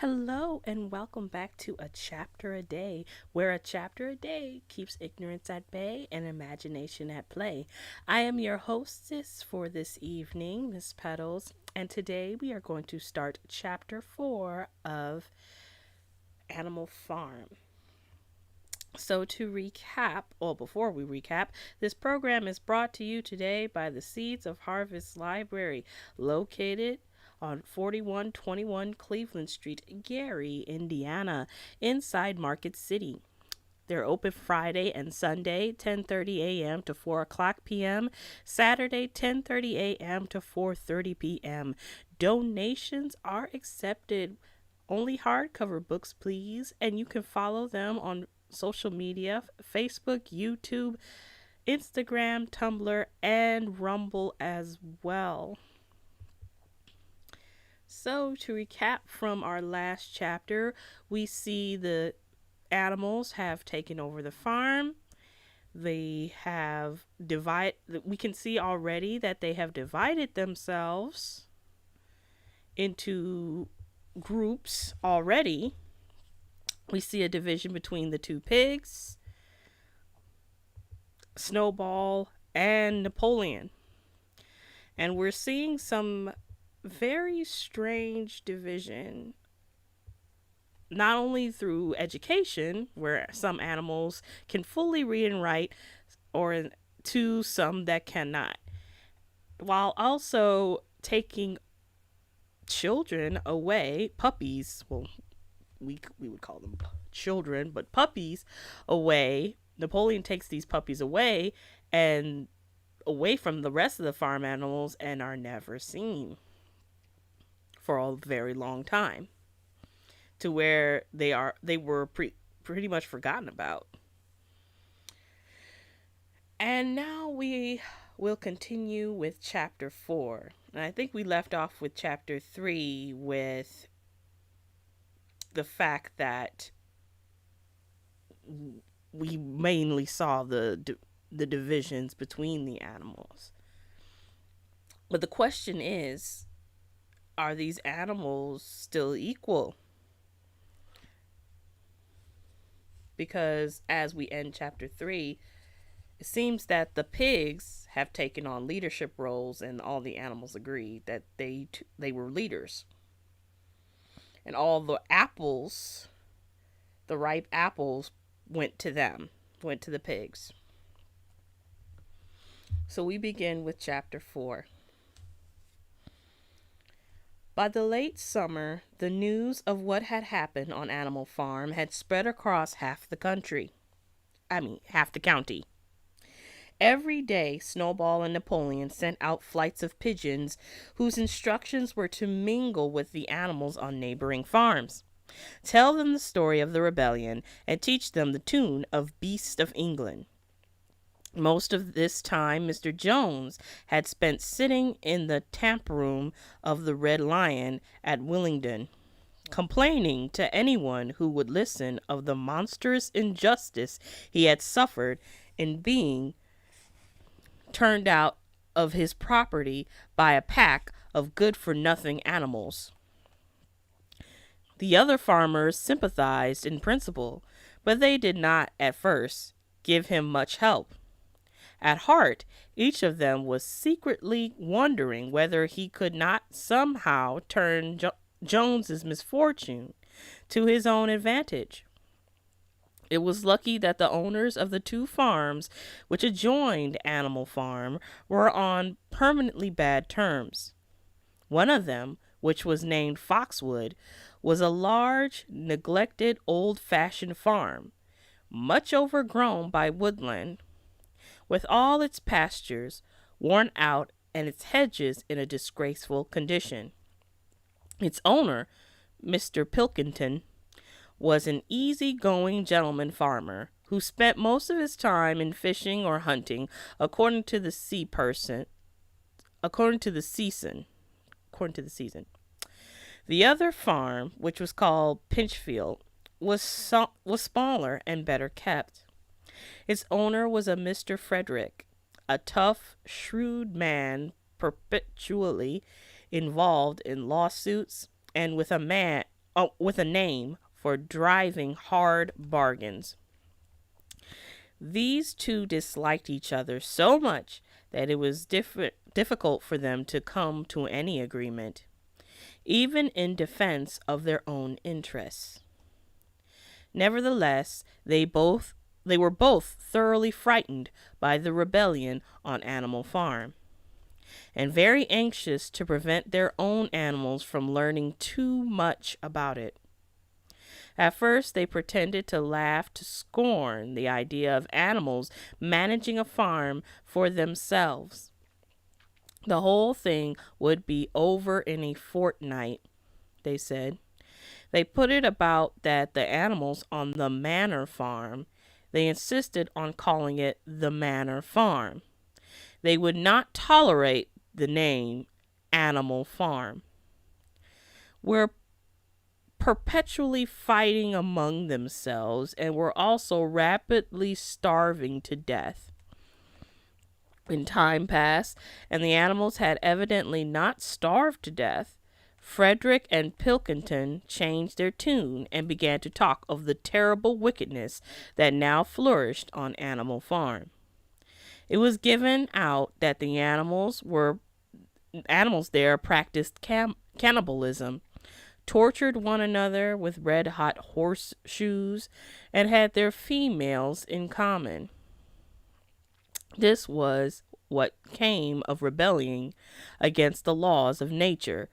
Hello, and welcome back to A Chapter a Day, where a chapter a day keeps ignorance at bay and imagination at play. I am your hostess for this evening, Miss Petals, and today we are going to start Chapter 4 of Animal Farm. So, to recap, or before we recap, this program is brought to you today by the Seeds of Harvest Library, located on 4121 Cleveland Street, Gary, Indiana, inside Market City. They're open Friday and Sunday, 10:30 a.m. to 4 o'clock p.m., Saturday, 10:30 a.m. to 4:30 p.m. Donations are accepted. Only hardcover books, please, and you can follow them on social media: Facebook, YouTube, Instagram, Tumblr, and Rumble as well. So, to recap from our last chapter, we see the animals have taken over the farm. They have we can see already that they have divided themselves into groups already. We see a division between the two pigs, Snowball, and Napoleon. And we're seeing some very strange division, not only through education, where some animals can fully read and write, or to some that cannot, while also taking children away, puppies, well, we would call them children, but puppies away. Napoleon takes these puppies away and away from the rest of the farm animals and are never seen for a very long time, to where they were pretty much forgotten about. And now we will continue with chapter 4. And I think we left off with chapter 3 with the fact that we mainly saw the divisions between the animals. But the question is, are these animals still equal? Because as we end chapter 3, it seems that the pigs have taken on leadership roles, and all the animals agreed that they were leaders. And all the apples, the ripe apples, went to the pigs. So we begin with chapter 4. By the late summer, the news of what had happened on Animal Farm had spread across half the county. Every day, Snowball and Napoleon sent out flights of pigeons whose instructions were to mingle with the animals on neighboring farms, tell them the story of the rebellion, and teach them the tune of Beast of England. Most of this time, Mr. Jones had spent sitting in the tap room of the Red Lion at Willingdon, complaining to anyone who would listen of the monstrous injustice he had suffered in being turned out of his property by a pack of good-for-nothing animals. The other farmers sympathized in principle, but they did not, at first, give him much help. At heart, each of them was secretly wondering whether he could not somehow turn Jones's misfortune to his own advantage. It was lucky that the owners of the two farms which adjoined Animal Farm were on permanently bad terms. One of them, which was named Foxwood, was a large, neglected, old-fashioned farm, much overgrown by woodland, with all its pastures worn out and its hedges in a disgraceful condition. Its owner, Mr. Pilkington, was an easy-going gentleman farmer who spent most of his time in fishing or hunting according to the season. The other farm, which was called Pinchfield, was smaller and better kept. Its owner was a Mr. Frederick, a tough, shrewd man perpetually involved in lawsuits and with a with a name for driving hard bargains. These two disliked each other so much that it was difficult for them to come to any agreement, even in defense of their own interests. Nevertheless, they were both thoroughly frightened by the rebellion on Animal Farm, and very anxious to prevent their own animals from learning too much about it. At first, they pretended to laugh to scorn the idea of animals managing a farm for themselves. The whole thing would be over in a fortnight, they said. They put it about that the animals on the Manor Farm, they insisted on calling it the Manor Farm. They would not tolerate the name Animal Farm. Were perpetually fighting among themselves and were also rapidly starving to death. When time passed and the animals had evidently not starved to death, Frederick and Pilkington changed their tune and began to talk of the terrible wickedness that now flourished on Animal Farm. It was given out that the animals there practiced cannibalism, tortured one another with red-hot horseshoes, and had their females in common. This was what came of rebelling against the laws of nature,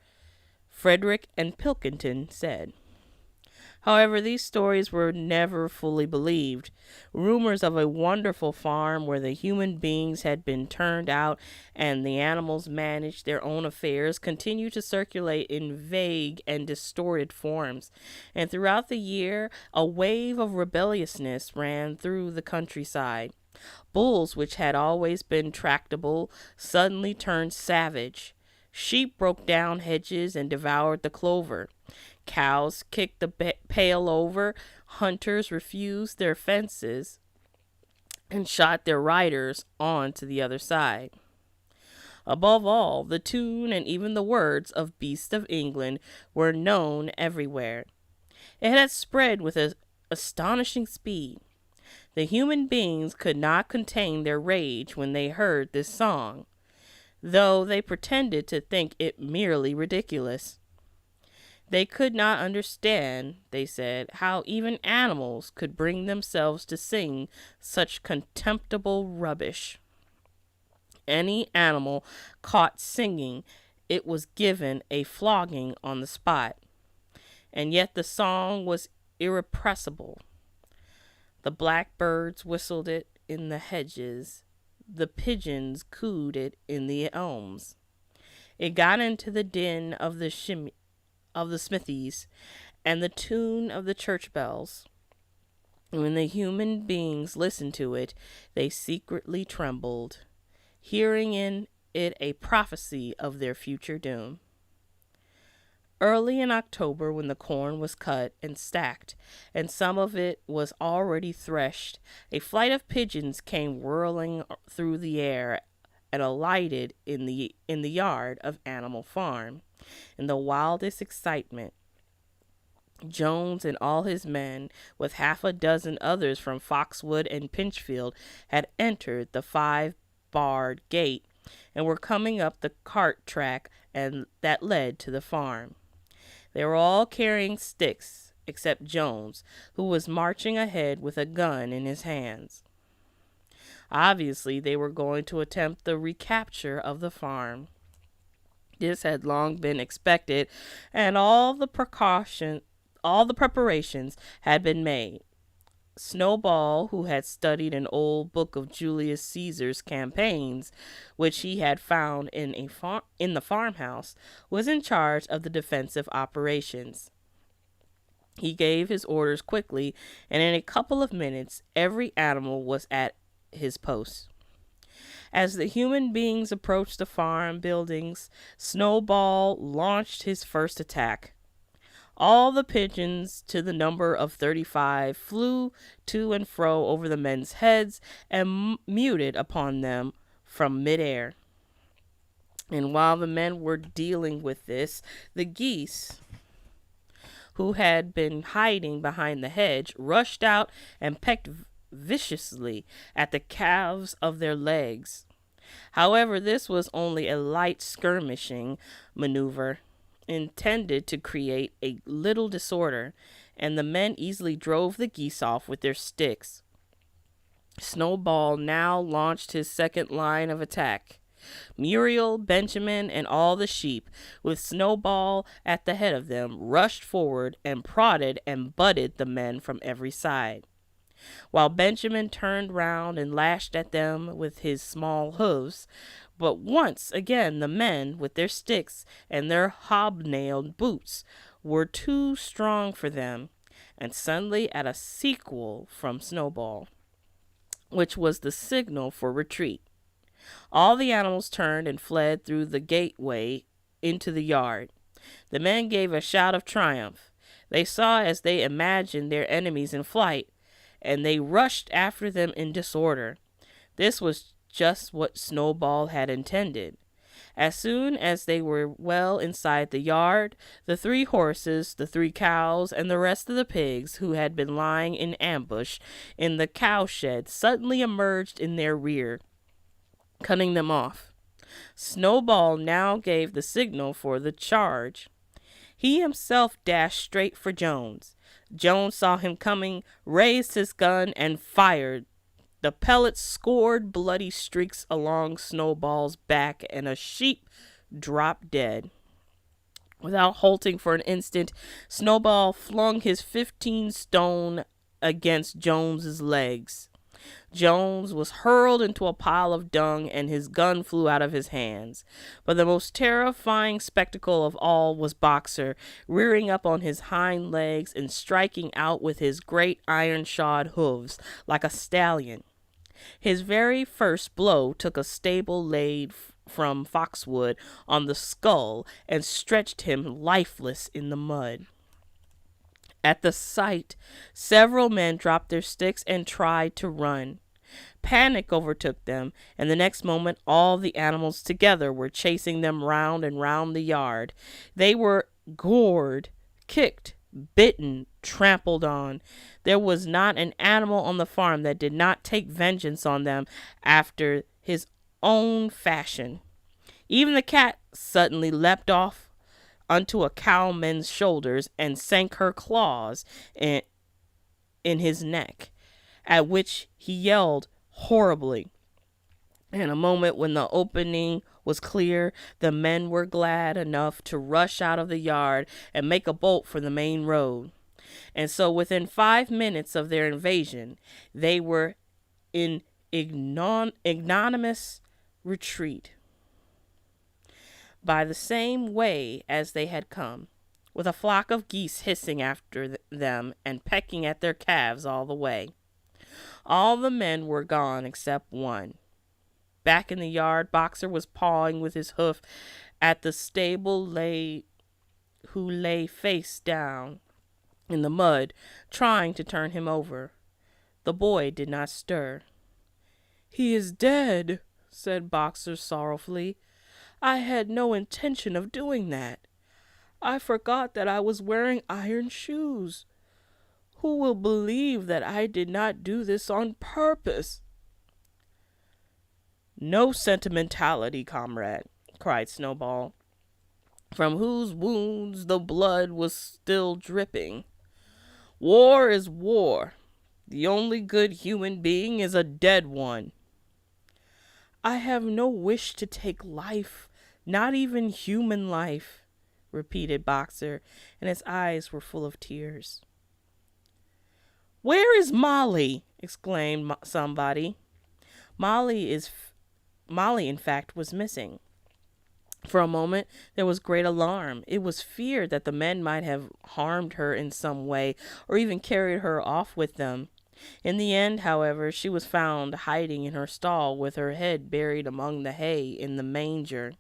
Frederick and Pilkington said. However, these stories were never fully believed. Rumors of a wonderful farm where the human beings had been turned out and the animals managed their own affairs continued to circulate in vague and distorted forms, and throughout the year a wave of rebelliousness ran through the countryside. Bulls, which had always been tractable, suddenly turned savage. Sheep broke down hedges and devoured the clover. Cows kicked the pail over. Hunters refused their fences and shot their riders on to the other side. Above all, the tune and even the words of Beast of England were known everywhere. It had spread with astonishing speed. The human beings could not contain their rage when they heard this song, though they pretended to think it merely ridiculous. They could not understand, they said, how even animals could bring themselves to sing such contemptible rubbish. Any animal caught singing, it was given a flogging on the spot, and yet the song was irrepressible. The blackbirds whistled it in the hedges. The pigeons cooed it in the elms. It got into the din of the smithies and the tune of the church bells. When the human beings listened to it, they secretly trembled, hearing in it a prophecy of their future doom. Early in October, when the corn was cut and stacked, and some of it was already threshed, a flight of pigeons came whirling through the air and alighted in the yard of Animal Farm. In the wildest excitement, Jones and all his men, with half a dozen others from Foxwood and Pinchfield, had entered the 5-barred gate and were coming up the cart track and that led to the farm. They were all carrying sticks, except Jones, who was marching ahead with a gun in his hands. Obviously, they were going to attempt the recapture of the farm. This had long been expected, and all the preparations had been made. Snowball, who had studied an old book of Julius Caesar's campaigns, which he had found in the farmhouse, was in charge of the defensive operations. He gave his orders quickly, and in a couple of minutes every animal was at his post. As the human beings approached the farm buildings, Snowball launched his first attack. All the pigeons, to the number of 35, flew to and fro over the men's heads and muted upon them from midair. And while the men were dealing with this, the geese, who had been hiding behind the hedge, rushed out and pecked viciously at the calves of their legs. However, this was only a light skirmishing maneuver intended to create a little disorder, and the men easily drove the geese off with their sticks. Snowball now launched his second line of attack. Muriel, Benjamin, and all the sheep, with Snowball at the head of them, rushed forward and prodded and butted the men from every side, while Benjamin turned round and lashed at them with his small hoofs. But once again the men, with their sticks and their hobnailed boots, were too strong for them, and suddenly at a sequel from Snowball, which was the signal for retreat. All the animals turned and fled through the gateway into the yard. The men gave a shout of triumph. They saw as they imagined their enemies in flight, and they rushed after them in disorder. This was just what Snowball had intended. As soon as they were well inside the yard, the 3 horses, the 3 cows, and the rest of the pigs who had been lying in ambush in the cowshed suddenly emerged in their rear, cutting them off. Snowball now gave the signal for the charge. He himself dashed straight for Jones. Jones saw him coming, raised his gun, and fired. The pellets scored bloody streaks along Snowball's back, and a sheep dropped dead. Without halting for an instant, Snowball flung his 15-stone against Jones's legs. Jones was hurled into a pile of dung, and his gun flew out of his hands. But the most terrifying spectacle of all was Boxer, rearing up on his hind legs and striking out with his great iron-shod hooves like a stallion. His very first blow took a stable laid from Foxwood on the skull and stretched him lifeless in the mud. At the sight, several men dropped their sticks and tried to run. Panic overtook them, and the next moment all the animals together were chasing them round and round the yard. They were gored, kicked, bitten, trampled on. There was not an animal on the farm that did not take vengeance on them after his own fashion. Even the cat suddenly leapt off unto a cowman's shoulders and sank her claws in his neck, at which he yelled horribly. In a moment, when the opening was clear, the men were glad enough to rush out of the yard and make a bolt for the main road. And so within 5 minutes of their invasion, they were in ignominious retreat by the same way as they had come, with a flock of geese hissing after them and pecking at their calves all the way. All the men were gone except one. Back in the yard, Boxer was pawing with his hoof at the stable who lay face down in the mud, trying to turn him over. The boy did not stir. "He is dead," said Boxer sorrowfully. "I had no intention of doing that. I forgot that I was wearing iron shoes. Who will believe that I did not do this on purpose?" "No sentimentality, comrade," cried Snowball, from whose wounds the blood was still dripping. "War is war. The only good human being is a dead one." "I have no wish to take life, not even human life," repeated Boxer, and his eyes were full of tears. "Where is Molly?" exclaimed somebody. Molly, in fact, was missing. For a moment there was great alarm. It was feared that the men might have harmed her in some way, or even carried her off with them. In the end, however, she was found hiding in her stall with her head buried among the hay in the manger.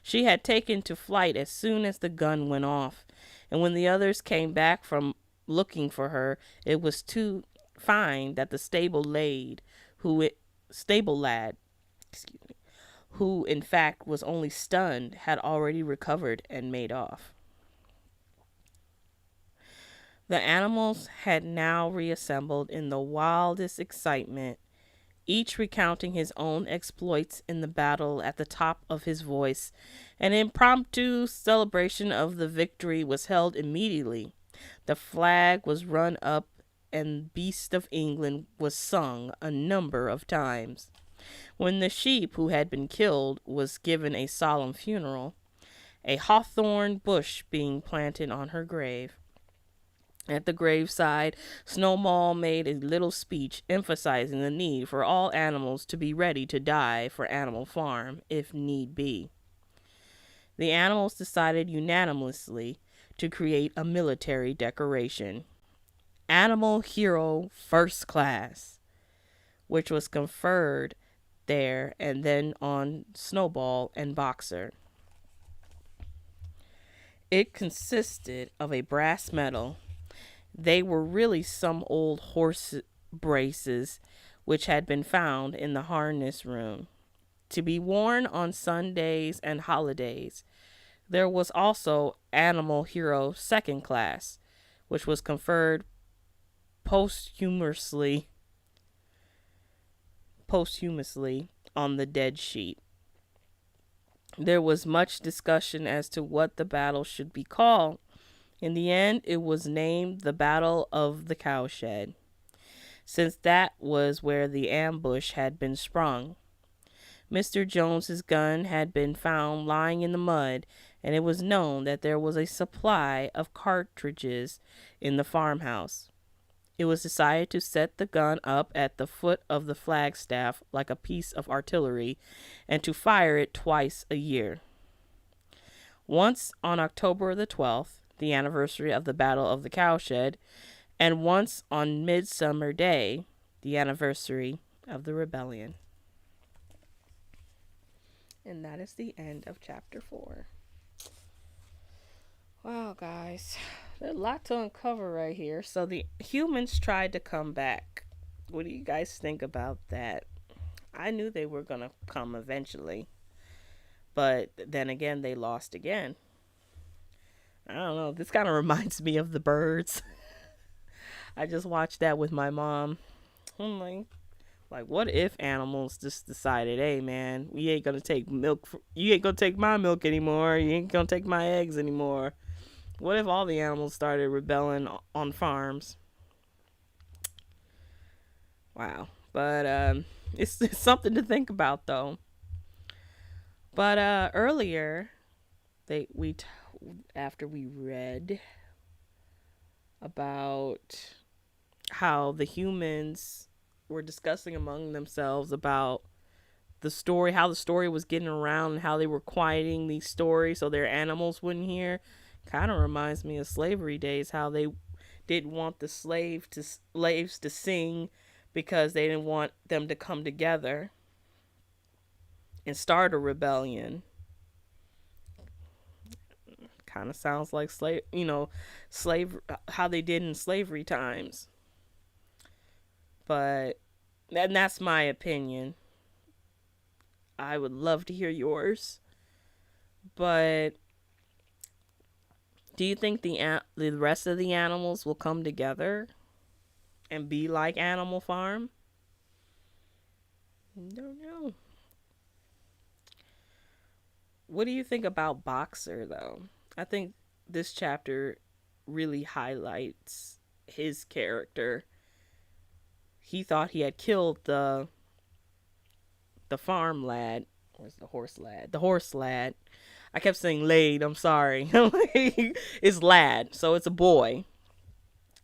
She had taken to flight as soon as the gun went off, and when the others came back from looking for her, it was to find that the stable lad, who in fact was only stunned, had already recovered and made off. The animals had now reassembled in the wildest excitement, each recounting his own exploits in the battle at the top of his voice. An impromptu celebration of the victory was held immediately. The flag was run up and Beast of England was sung a number of times. When the sheep who had been killed was given a solemn funeral, a hawthorn bush being planted on her grave. At the graveside, Snowball made a little speech emphasizing the need for all animals to be ready to die for Animal Farm if need be. The animals decided unanimously to create a military decoration, Animal Hero First Class, which was conferred there and then on Snowball and Boxer. It consisted of a brass medal. They were really some old horse braces which had been found in the harness room, to be worn on Sundays and holidays. There was also Animal Hero Second Class, which was conferred posthumously on the dead sheet. There was much discussion as to what the battle should be called. In the end, it was named the Battle of the Cowshed, since that was where the ambush had been sprung. Mr. Jones's gun had been found lying in the mud, and it was known that there was a supply of cartridges in the farmhouse. It was decided to set the gun up at the foot of the flagstaff like a piece of artillery, and to fire it twice a year. Once on October the 12th, the anniversary of the Battle of the Cowshed, and once on Midsummer Day, the anniversary of the rebellion. And that is the end of chapter 4. Wow, guys, there's a lot to uncover right here. So the humans tried to come back. What do you guys think about that? I knew they were going to come eventually. But then again, they lost again. I don't know. This kind of reminds me of The Birds. I just watched that with my mom. I'm like, what if animals just decided, hey, man, you ain't going to take milk. You ain't going to take my milk anymore. You ain't going to take my eggs anymore. What if all the animals started rebelling on farms? Wow. But it's something to think about, though. But earlier, after we read about how the humans were discussing among themselves about the story, how the story was getting around, and how they were quieting these stories so their animals wouldn't hear, kind of reminds me of slavery days, how they didn't want the slaves to sing because they didn't want them to come together and start a rebellion. Kind of sounds like how they did in slavery times. But and that's my opinion. I would love to hear yours. But do you think the rest of the animals will come together and be like Animal Farm? Don't know. What do you think about Boxer, though? I think this chapter really highlights his character. He thought he had killed the farm lad. Where's the horse lad? The horse lad. I kept saying lad. I'm sorry. It's lad, so it's a boy.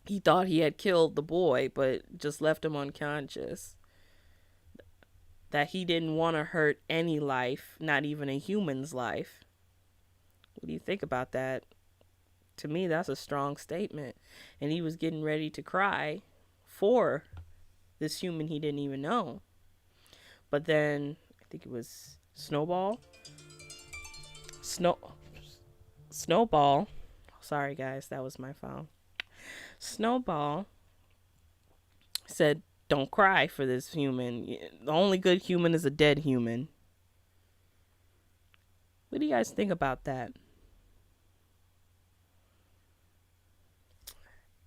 He thought he had killed the boy, but just left him unconscious. That he didn't want to hurt any life, not even a human's life. What do you think about that? To me, that's a strong statement. And he was getting ready to cry for this human he didn't even know. But then, I think it was Snowball. Snowball. Sorry, guys, that was my phone. Snowball said, don't cry for this human. The only good human is a dead human. What do you guys think about that?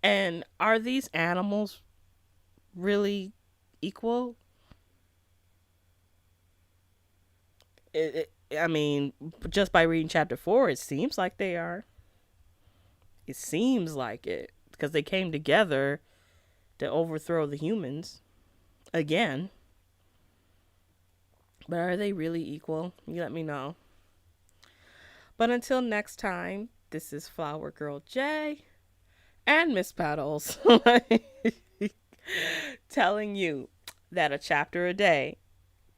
And are these animals really equal? I mean, just by reading chapter 4, it seems like they are. It seems like it. Because they came together to overthrow the humans again. But are they really equal? You let me know. But until next time, this is Flower Girl J and Miss Petals telling you that a chapter a day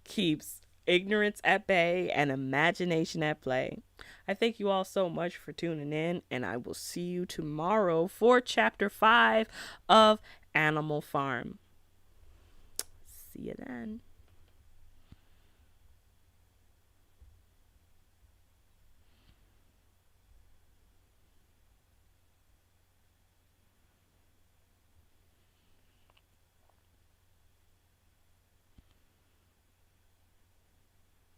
keeps ignorance at bay and imagination at play. I thank you all so much for tuning in, and I will see you tomorrow for chapter 5 of Animal Farm. See you then.